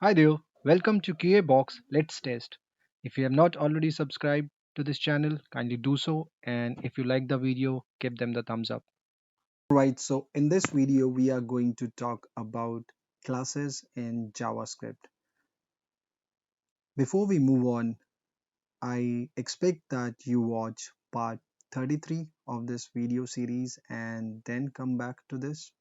Hi there, welcome to QA Box Let's Test. If you have not already subscribed to this channel, kindly do so, and if you like the video, give them the thumbs up. Right, so in this video, we are going to talk about classes in JavaScript. Before we move on, I expect that you watch part 33 of this video series and then come back to this.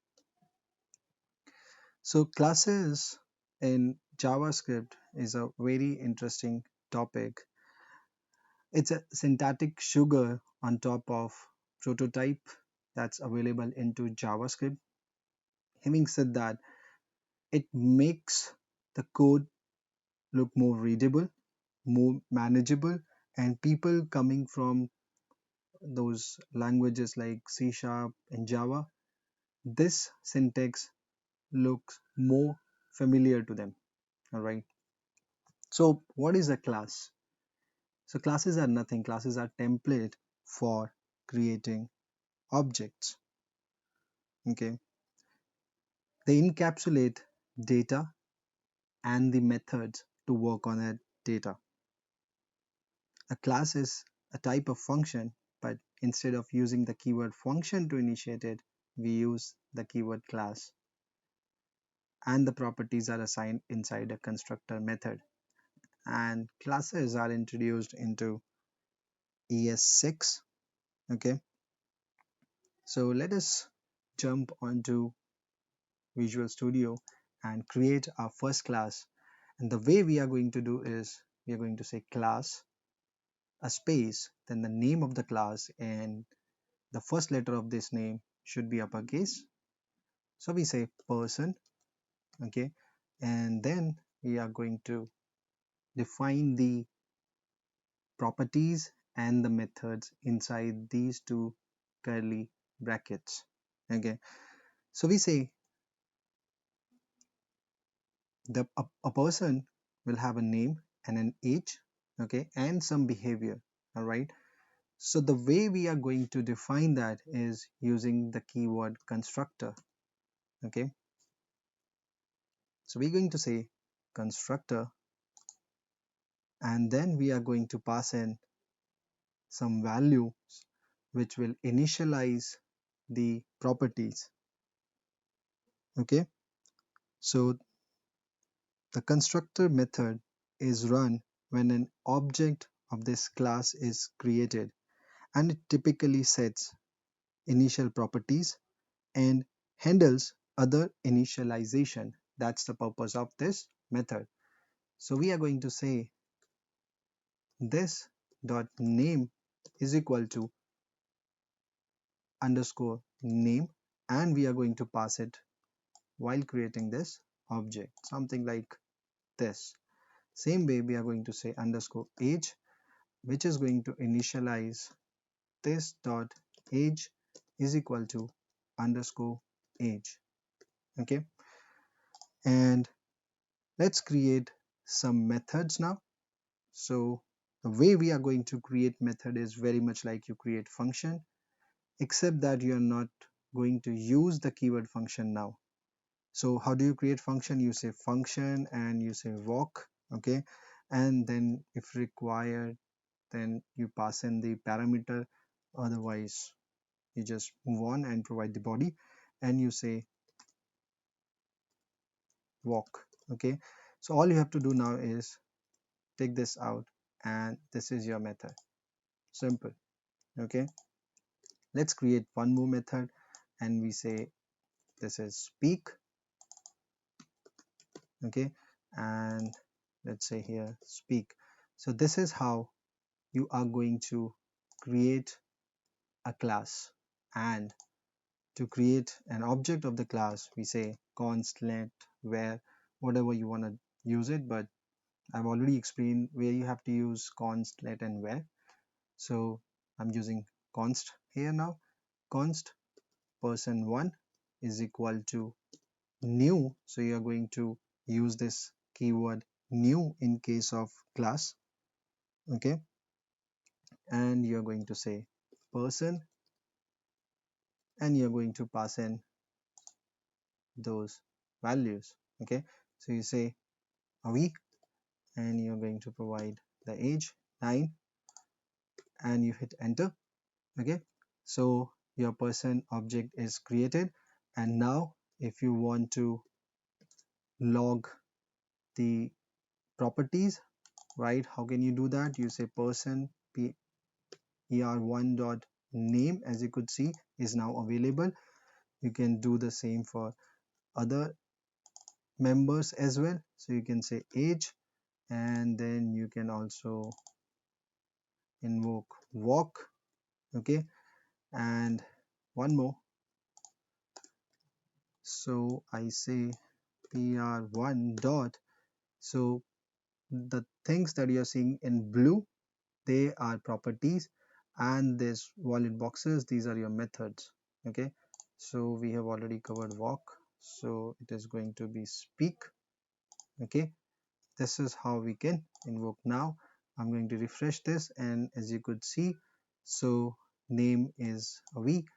So, classes in JavaScript is a very interesting topic. It's a syntactic sugar on top of prototype that's available into JavaScript. Having said that, it makes the code look more readable, more manageable, and people coming from those languages like C Sharp and Java, this syntax looks more familiar to them. All right. So, what is a class? So, classes are nothing, classes are template for creating objects. Okay. They encapsulate data and the methods to work on that data. A class is a type of function, but instead of using the keyword function to initiate it, we use the keyword class. And the properties are assigned inside a constructor method. And classes are introduced into ES6. Okay, so let us jump onto Visual Studio and create our first class. And the way we are going to do is we are going to say class, a space, then the name of the class, and the first letter of this name should be uppercase. So we say person, okay, and then we are going to define the properties and the methods inside these two curly brackets. Okay, so we say a person will have a name and an age, okay, and some behavior. All right, so the way we are going to define that is using the keyword constructor. Okay, so we're going to say constructor, and then we are going to pass in some values which will initialize the properties. Okay, so the constructor method is run when an object of this class is created, and it typically sets initial properties and handles other initialization. That's the purpose of this method. So we are going to say this dot name is equal to underscore name, and we are going to pass it while creating this object, something like this. Same way we are going to say underscore age, which is going to initialize this dot age is equal to underscore age. Okay, and let's create some methods now. So the way we are going to create method is very much like you create function, except that you are not going to use the keyword function now. So how do you create function? You say function and you say walk, okay, and then if required, then you pass in the parameter. Otherwise you just move on and provide the body, and you say walk. Okay, so all you have to do now is take this out, and this is your method. Simple. Okay, let's create one more method, and we say this is speak. Okay, and let's say here speak. So this is how you are going to create a class. And to create an object of the class, we say const let where, whatever you want to use it, but I've already explained where you have to use const let and where. So I'm using const here now. Const person1 is equal to new, so you're going to use this keyword new in case of class. Okay, and you're going to say person, and you're going to pass in those values. Okay, so you say a week, and you're going to provide the age 9, and you hit enter. Okay, so your person object is created. And now if you want to log the properties, right, how can you do that? You say person er1 dot name, as you could see, is now available. You can do the same for other members as well. So you can say age, and then you can also invoke walk. Okay, and one more. So I say pr1 dot, so the things that you're seeing in blue, they are properties, and this wallet boxes, these are your methods. Okay, so we have already covered walk, so it is going to be speak. Okay, this is how we can invoke. Now I'm going to refresh this, and as you could see, so name is a week,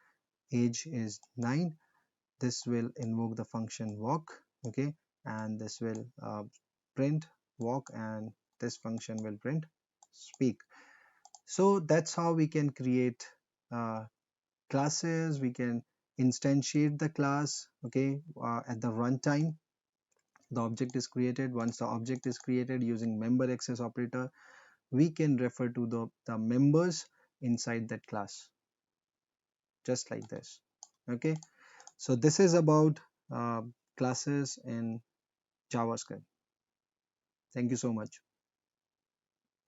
age is 9. This will invoke the function walk. Okay, and this will print walk, and this function will print speak. So that's how we can create uh, classes. We can instantiate the class. Okay, at the runtime the object is created. Once the object is created, using member access operator, we can refer to the members inside that class, just like this. Okay, so this is about uh, classes in JavaScript. Thank you so much.